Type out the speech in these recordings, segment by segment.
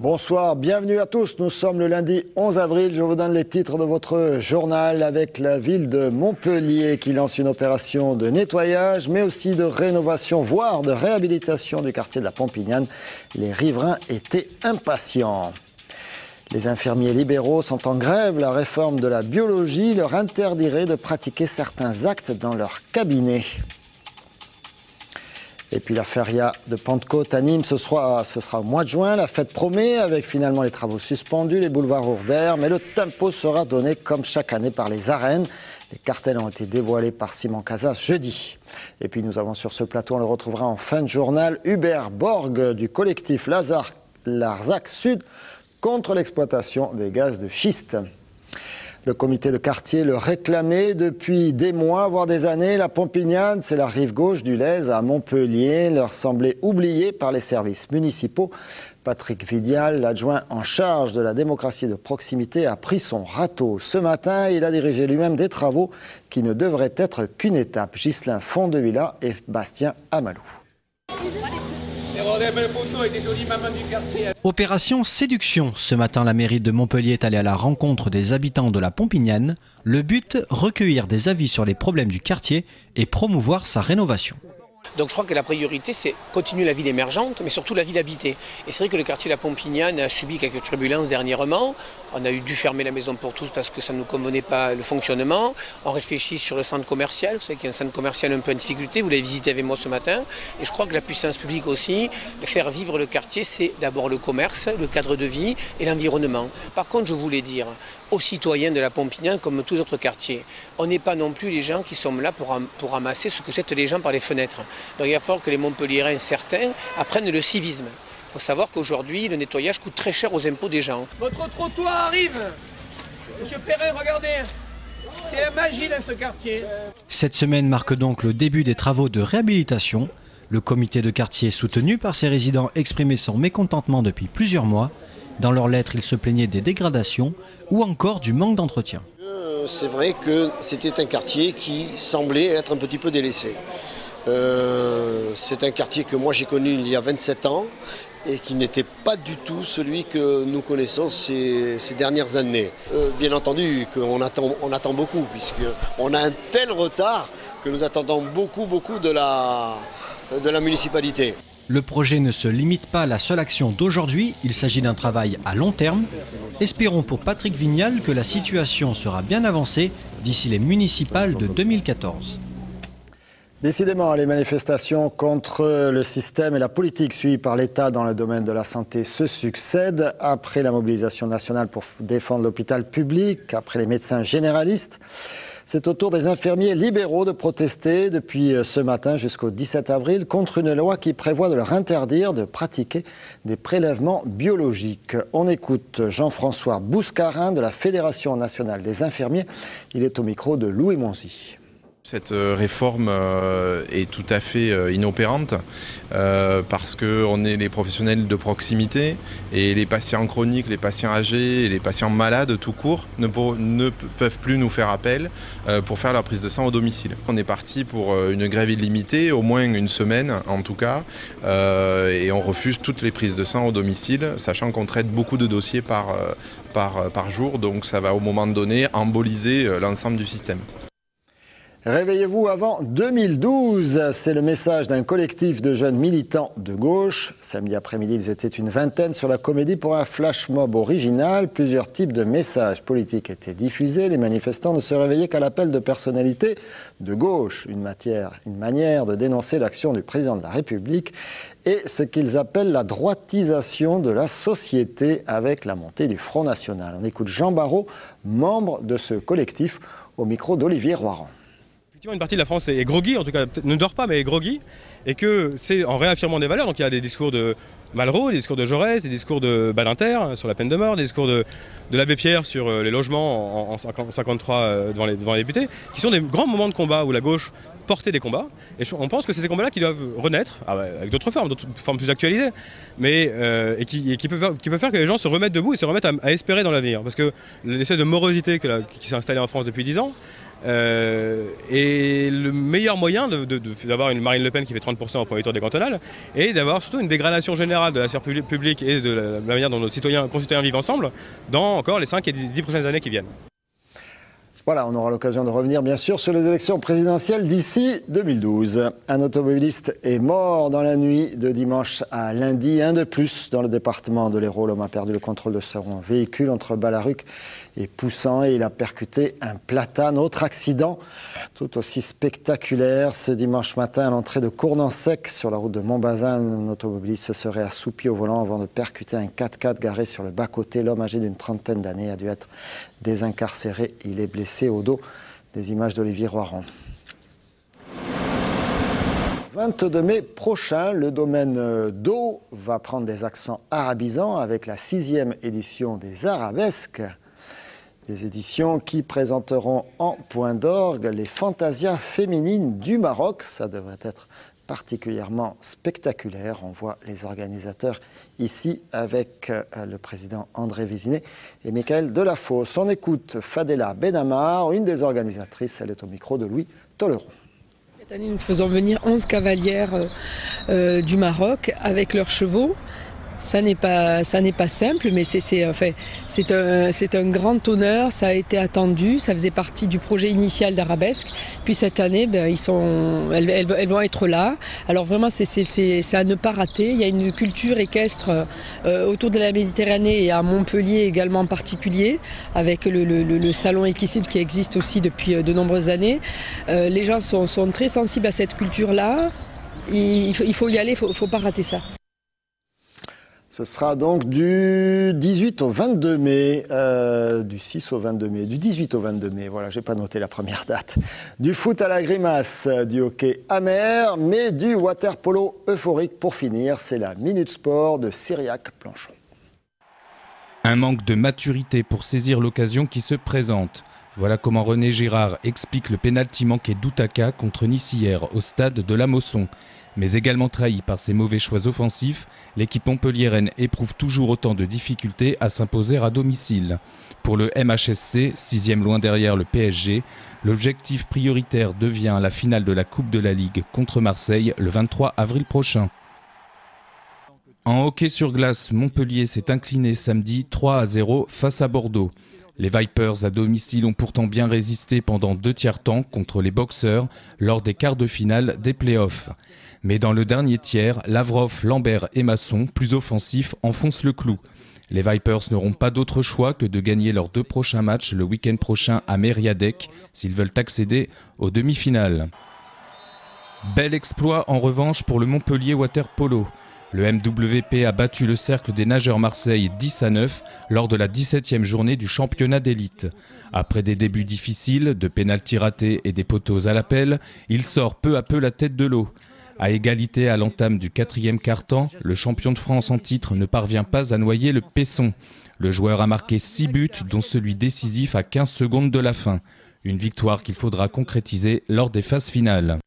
Bonsoir, bienvenue à tous. Nous sommes le lundi 11 avril. Je vous donne les titres de votre journal avec la ville de Montpellier qui lance une opération de nettoyage, mais aussi de rénovation, voire de réhabilitation du quartier de la Pompignane. Les riverains étaient impatients. Les infirmiers libéraux sont en grève. La réforme de la biologie leur interdirait de pratiquer certains actes dans leur cabinet. Et puis la feria de Pentecôte à Nîmes, ce sera au mois de juin. La fête promet avec finalement les travaux suspendus, les boulevards ouverts. Mais le tempo sera donné comme chaque année par les arènes. Les cartels ont été dévoilés par Simon Casas jeudi. Et puis nous avons sur ce plateau, on le retrouvera en fin de journal, Hubert Borg du collectif Larzac Sud contre l'exploitation des gaz de schiste. Le comité de quartier le réclamait depuis des mois, voire des années. La Pompignane, c'est la rive gauche du Lez à Montpellier, leur semblait oubliée par les services municipaux. Patrick Vidial, l'adjoint en charge de la démocratie de proximité, a pris son râteau. Ce matin, il a dirigé lui-même des travaux qui ne devraient être qu'une étape. Ghislain Fondevilla et Bastien Amalou. Opération séduction. Ce matin, la mairie de Montpellier est allée à la rencontre des habitants de la Pompignane. Le but, recueillir des avis sur les problèmes du quartier et promouvoir sa rénovation. Donc je crois que la priorité, c'est continuer la ville émergente, mais surtout la ville habitée. Et c'est vrai que le quartier de la Pompignane a subi quelques turbulences dernièrement. On a dû fermer la maison pour tous parce que ça ne nous convenait pas le fonctionnement. On réfléchit sur le centre commercial. Vous savez qu'il y a un centre commercial un peu en difficulté. Vous l'avez visité avec moi ce matin. Et je crois que la puissance publique aussi, faire vivre le quartier, c'est d'abord le commerce, le cadre de vie et l'environnement. Par contre, je voulais dire aux citoyens de la Pompignane, comme tous les autres quartiers, on n'est pas non plus les gens qui sont là pour ramasser ce que jettent les gens par les fenêtres. Donc il va falloir que les Montpelliérains, certains, apprennent le civisme. Il faut savoir qu'aujourd'hui, le nettoyage coûte très cher aux impôts des gens. Votre trottoir arrive. Monsieur Perrin, regardez. C'est la magie dans ce quartier. Cette semaine marque donc le début des travaux de réhabilitation. Le comité de quartier, soutenu par ses résidents, exprimait son mécontentement depuis plusieurs mois. Dans leurs lettres, ils se plaignaient des dégradations ou encore du manque d'entretien. C'est vrai que c'était un quartier qui semblait être un petit peu délaissé. C'est un quartier que moi j'ai connu il y a 27 ans et qui n'était pas du tout celui que nous connaissons ces dernières années. Bien entendu qu'on attend beaucoup puisqu'on a un tel retard que nous attendons beaucoup de la municipalité. Le projet ne se limite pas à la seule action d'aujourd'hui, il s'agit d'un travail à long terme. Espérons pour Patrick Vignal que la situation sera bien avancée d'ici les municipales de 2014. Décidément, les manifestations contre le système et la politique suivie par l'État dans le domaine de la santé se succèdent. Après la mobilisation nationale pour défendre l'hôpital public, après les médecins généralistes, c'est au tour des infirmiers libéraux de protester depuis ce matin jusqu'au 17 avril contre une loi qui prévoit de leur interdire de pratiquer des prélèvements biologiques. On écoute Jean-François Bouscarin de la Fédération nationale des infirmiers. Il est au micro de Louis Monzi. Cette réforme est tout à fait inopérante parce qu'on est les professionnels de proximité et les patients chroniques, les patients âgés et les patients malades tout court ne peuvent plus nous faire appel pour faire leur prise de sang au domicile. On est parti pour une grève illimitée, au moins une semaine en tout cas, et on refuse toutes les prises de sang au domicile, sachant qu'on traite beaucoup de dossiers par jour, donc ça va au moment donné emboliser l'ensemble du système. Réveillez-vous avant 2012, c'est le message d'un collectif de jeunes militants de gauche. Samedi après-midi, ils étaient une vingtaine sur la Comédie pour un flash mob original. Plusieurs types de messages politiques étaient diffusés. Les manifestants ne se réveillaient qu'à l'appel de personnalités de gauche. Une manière de dénoncer l'action du président de la République et ce qu'ils appellent la droitisation de la société avec la montée du Front National. On écoute Jean Barrot, membre de ce collectif, au micro d'Olivier Roiran. Effectivement, une partie de la France est groggy, en tout cas ne dort pas mais est groggy, et que c'est en réaffirmant des valeurs, donc il y a des discours de Malraux, des discours de Jaurès, des discours de Badinter sur la peine de mort, des discours de l'abbé Pierre sur les logements en 53 devant les députés, qui sont des grands moments de combat où la gauche porter des combats. Et on pense que c'est ces combats-là qui doivent renaître, avec d'autres formes plus actualisées, mais et qui peuvent faire que les gens se remettent debout et se remettent à espérer dans l'avenir. Parce que l'espèce de morosité qui s'est installée en France depuis 10 ans, et le meilleur moyen d'avoir une Marine Le Pen qui fait 30% au premier tour des cantonales, et d'avoir surtout une dégradation générale de la sphère publique et de la manière dont nos concitoyens vivent ensemble dans encore les 5 et 10 prochaines années qui viennent. Voilà, on aura l'occasion de revenir bien sûr sur les élections présidentielles d'ici 2012. Un automobiliste est mort dans la nuit de dimanche à lundi. Un de plus dans le département de l'Hérault. L'homme a perdu le contrôle de son véhicule entre Ballaruc et Poussan et il a percuté un platane. Autre accident tout aussi spectaculaire. Ce dimanche matin à l'entrée de Cournan-Sec sur la route de Montbazin, un automobiliste se serait assoupi au volant avant de percuter un 4x4 garé sur le bas-côté. L'homme âgé d'une trentaine d'années a dû être désincarcéré. Il est blessé au dos. Des images d'Olivier Roiron. 22 mai prochain, le domaine d'eau va prendre des accents arabisants avec la 6e édition des Arabesques. Des éditions qui présenteront en point d'orgue les fantasias féminines du Maroc. Ça devrait être particulièrement spectaculaire. On voit les organisateurs ici avec le président André Vézinet et Michael Delafosse. On écoute Fadela Benamar, une des organisatrices. Elle est au micro de Louis Tolleron. Cette année, nous faisons venir 11 cavalières du Maroc avec leurs chevaux. Ça n'est pas simple, mais c'est un grand honneur, ça a été attendu, ça faisait partie du projet initial d'Arabesque. Puis cette année, elles vont être là. Alors vraiment, c'est à ne pas rater. Il y a une culture équestre autour de la Méditerranée et à Montpellier également en particulier, avec le salon équestre qui existe aussi depuis de nombreuses années. Les gens sont très sensibles à cette culture-là. Il faut y aller, il ne faut pas rater ça. Ce sera donc du 18 au 22 mai, du 6 au 22 mai, du 18 au 22 mai, voilà, j'ai pas noté la première date. Du foot à la grimace, du hockey amer, mais du water-polo euphorique pour finir. C'est la Minute Sport de Cyriac Planchon. Un manque de maturité pour saisir l'occasion qui se présente. Voilà comment René Girard explique le pénalty manqué d'Outaka contre Nice hier au stade de la Mosson. Mais également trahi par ses mauvais choix offensifs, l'équipe montpelliéraine éprouve toujours autant de difficultés à s'imposer à domicile. Pour le MHSC, 6e loin derrière le PSG, l'objectif prioritaire devient la finale de la Coupe de la Ligue contre Marseille le 23 avril prochain. En hockey sur glace, Montpellier s'est incliné samedi 3-0 face à Bordeaux. Les Vipers à domicile ont pourtant bien résisté pendant 2 tiers-temps contre les Boxers lors des quarts de finale des playoffs. Mais dans le dernier tiers, Lavrov, Lambert et Masson, plus offensifs, enfoncent le clou. Les Vipers n'auront pas d'autre choix que de gagner leurs 2 prochains matchs le week-end prochain à Mériadec s'ils veulent accéder aux demi-finales. Bel exploit en revanche pour le Montpellier Water Polo. Le MWP a battu le cercle des nageurs Marseille 10-9 lors de la 17e journée du championnat d'élite. Après des débuts difficiles, de pénaltys ratés et des poteaux à l'appel, il sort peu à peu la tête de l'eau. À égalité à l'entame du 4e quart-temps, le champion de France en titre ne parvient pas à noyer le Pesson. Le joueur a marqué 6 buts, dont celui décisif à 15 secondes de la fin. Une victoire qu'il faudra concrétiser lors des phases finales.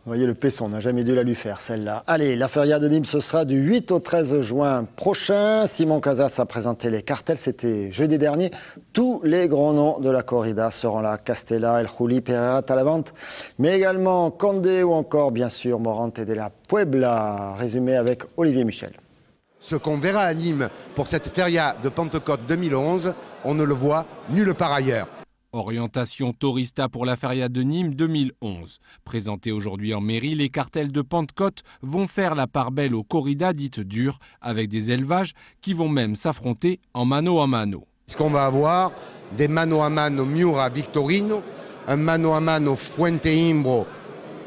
Vous voyez, le Pesson, on n'a jamais dû la lui faire, celle-là. Allez, la feria de Nîmes, ce sera du 8 au 13 juin prochain. Simon Casas a présenté les cartels, c'était jeudi dernier. Tous les grands noms de la corrida seront là. Castella, El Juli, Pereira, Talavante, mais également Condé ou encore, bien sûr, Morante de la Puebla. Résumé avec Olivier Michel. Ce qu'on verra à Nîmes pour cette feria de Pentecôte 2011, on ne le voit nulle part ailleurs. Orientation Tourista pour la feria de Nîmes 2011. Présentés aujourd'hui en mairie, les cartels de Pentecôte vont faire la part belle aux corridas dites dures, avec des élevages qui vont même s'affronter en mano a mano. Ce qu'on va avoir, des mano a mano Miura Victorino, un mano a mano Fuente Imbro,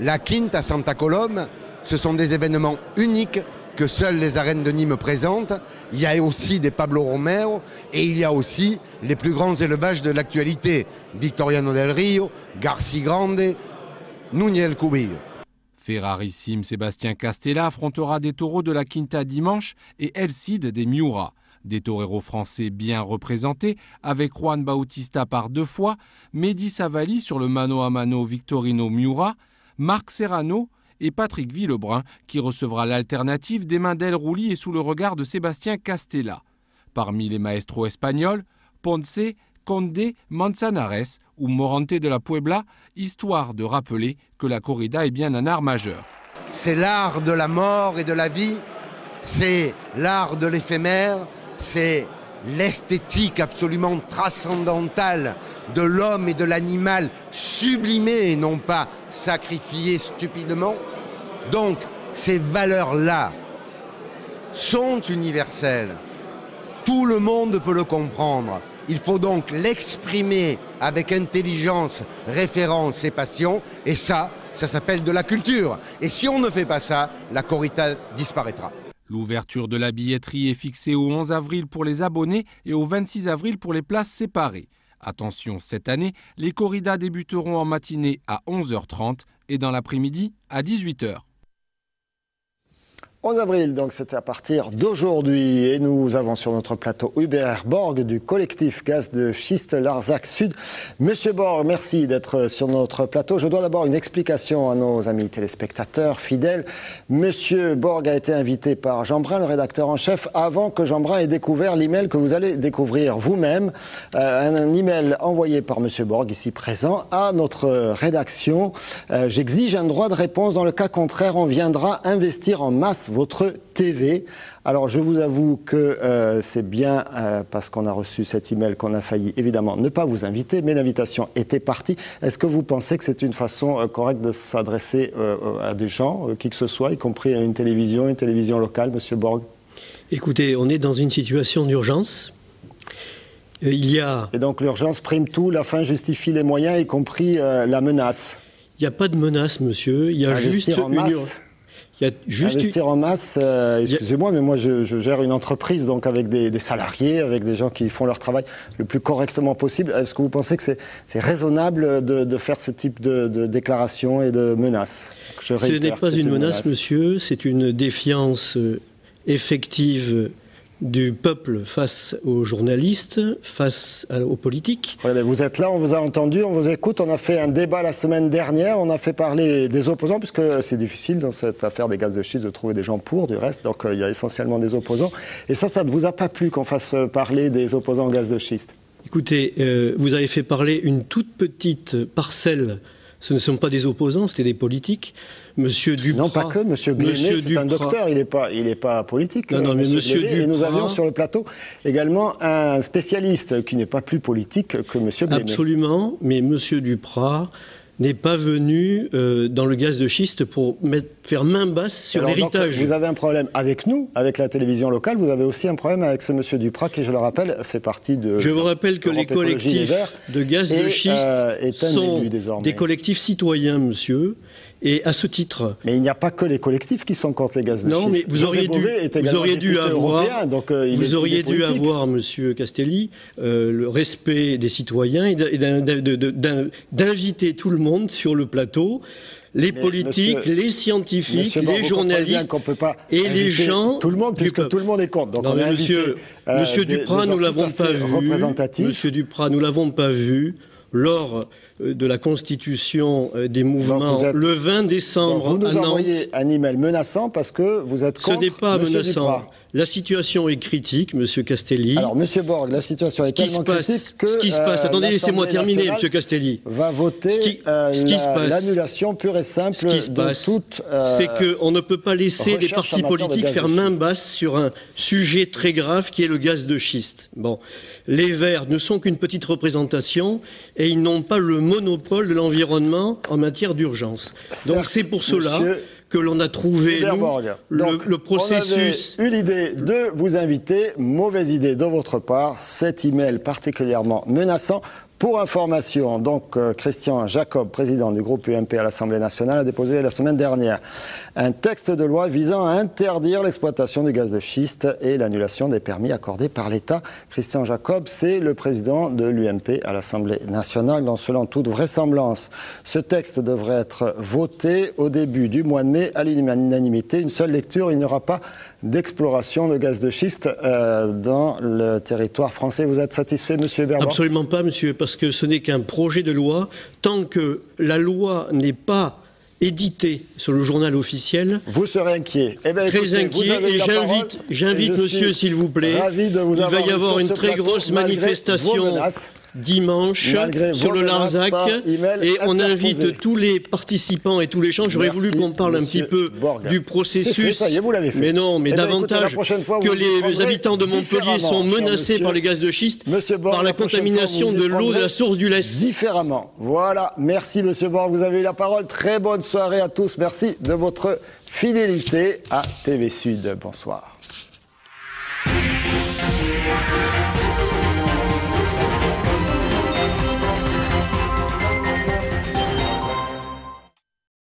la Quinta Santa Colombe. Ce sont des événements uniques que seules les arènes de Nîmes présentent. Il y a aussi des Pablo Romero et il y a aussi les plus grands élevages de l'actualité. Victoriano del Rio, Garci Grande, Núñez del Cubillo. Ferrarissime Sébastien Castella affrontera des taureaux de la Quinta dimanche et El Cid des Miura. Des toreros français bien représentés, avec Juan Bautista par 2 fois, Mehdi Savali sur le mano a mano Victorino Miura, Marc Serrano et Patrick Villebrun qui recevra l'alternative des mains d'El Rouli et sous le regard de Sébastien Castella. Parmi les maestros espagnols, Ponce, Condé, Manzanares ou Morante de la Puebla, histoire de rappeler que la corrida est bien un art majeur. C'est l'art de la mort et de la vie, c'est l'art de l'éphémère, c'est l'esthétique absolument transcendantale de l'homme et de l'animal sublimé et non pas sacrifié stupidement. Donc ces valeurs-là sont universelles. Tout le monde peut le comprendre. Il faut donc l'exprimer avec intelligence, référence et passion. Et ça s'appelle de la culture. Et si on ne fait pas ça, la corrida disparaîtra. L'ouverture de la billetterie est fixée au 11 avril pour les abonnés et au 26 avril pour les places séparées. Attention, cette année, les corridas débuteront en matinée à 11h30 et dans l'après-midi à 18h. 11 avril, donc c'était à partir d'aujourd'hui. Et nous avons sur notre plateau Hubert Borg du collectif Gaz de Schiste Larzac Sud. Monsieur Borg, merci d'être sur notre plateau. Je dois d'abord une explication à nos amis téléspectateurs fidèles. Monsieur Borg a été invité par Jean Brun, le rédacteur en chef, avant que Jean Brun ait découvert l'email que vous allez découvrir vous-même. Un email envoyé par Monsieur Borg, ici présent, à notre rédaction. J'exige un droit de réponse. Dans le cas contraire, on viendra investir en masse votre TV. Alors je vous avoue que c'est bien parce qu'on a reçu cet email qu'on a failli évidemment ne pas vous inviter, mais l'invitation était partie. Est-ce que vous pensez que c'est une façon correcte de s'adresser à des gens, qui que ce soit, y compris à une télévision locale, Monsieur Borg? Écoutez, on est dans une situation d'urgence. Et donc l'urgence prime tout, la fin justifie les moyens, y compris la menace. Il n'y a pas de menace, monsieur. Il y a juste une masse. Investir en masse, excusez-moi, mais moi je gère une entreprise donc avec des salariés, avec des gens qui font leur travail le plus correctement possible. Est-ce que vous pensez que c'est raisonnable de faire ce type de déclaration et de menaces? Ce n'est pas une menace, monsieur, c'est une défiance effective du peuple face aux journalistes, face aux politiques. Regardez, vous êtes là, on vous a entendu, on vous écoute. On a fait un débat la semaine dernière, on a fait parler des opposants, puisque c'est difficile dans cette affaire des gaz de schiste de trouver des gens pour, du reste. Donc il y a essentiellement des opposants. Et ça ne vous a pas plu qu'on fasse parler des opposants au gaz de schiste? Écoutez, vous avez fait parler une toute petite parcelle. Ce ne sont pas des opposants, c'était des politiques. Monsieur Duprat... Non, pas que. Monsieur Gléné, c'est un docteur, il n'est pas politique. Non, mais Monsieur Duprat... Et nous avions sur le plateau également un spécialiste qui n'est pas plus politique que Monsieur Gléné. Absolument, mais Monsieur Duprat n'est pas venu dans le gaz de schiste pour faire main basse sur l'héritage. Vous avez un problème avec nous, avec la télévision locale, vous avez aussi un problème avec ce monsieur Duprat qui, je le rappelle, fait partie de... Je vous rappelle que les collectifs de gaz de schiste sont des collectifs citoyens, monsieur. Et à ce titre... Mais il n'y a pas que les collectifs qui sont contre les gaz de schiste. Non, mais vous auriez dû avoir, monsieur Castelli, le respect des citoyens et d'inviter tout le monde sur le plateau, les politiques, les scientifiques, les journalistes et les gens... Tout le monde, puisque tout le monde est contre. Donc non, mais monsieur Duprat, nous l'avons pas vu. Monsieur Duprat, nous l'avons pas vu lors de la constitution des mouvements le 20 décembre à Nantes. Vous nous envoyez un email menaçant parce que vous êtes contre. Ce n'est pas Monsieur menaçant. Duprat. La situation est critique, monsieur Castelli. Alors, monsieur Borg, la situation est tellement critique que... Ce qui se passe, attendez, laissez-moi terminer, monsieur Castelli. Va voter l'annulation pure et simple de toute... c'est qu'on ne peut pas laisser des partis politiques faire main basse sur un sujet très grave qui est le gaz de schiste. Bon, les Verts ne sont qu'une petite représentation et ils n'ont pas le monopole de l'environnement en matière d'urgence. Donc c'est pour cela que l'on a trouvé le processus. On avait eu l'idée de vous inviter, mauvaise idée de votre part, cet email particulièrement menaçant. Pour information, donc Christian Jacob, président du groupe UMP à l'Assemblée nationale, a déposé la semaine dernière un texte de loi visant à interdire l'exploitation du gaz de schiste et l'annulation des permis accordés par l'État. Christian Jacob, c'est le président de l'UMP à l'Assemblée nationale, dont selon toute vraisemblance, ce texte devrait être voté au début du mois de mai à l'unanimité. Une seule lecture, il n'y aura pas d'exploration de gaz de schiste dans le territoire français. Vous êtes satisfait, monsieur Berban ? Absolument pas, monsieur, parce que ce n'est qu'un projet de loi. Tant que la loi n'est pas édité sur le journal officiel. Vous serez inquiet. Eh bien, très inquiet, et j'invite monsieur, s'il vous plaît, il va y avoir une très grosse manifestation dimanche sur le Larzac, et on invite tous les participants et tous les gens. J'aurais voulu qu'on parle un petit peu du processus, ça y est, vous l'avez fait. Mais non, mais davantage que les habitants de Montpellier sont menacés par les gaz de schiste, par la contamination de l'eau de la source du Lez. Différemment. Voilà, merci monsieur Borg, vous avez eu la parole. Très bonne soirée à tous, merci de votre fidélité à TV Sud. Bonsoir.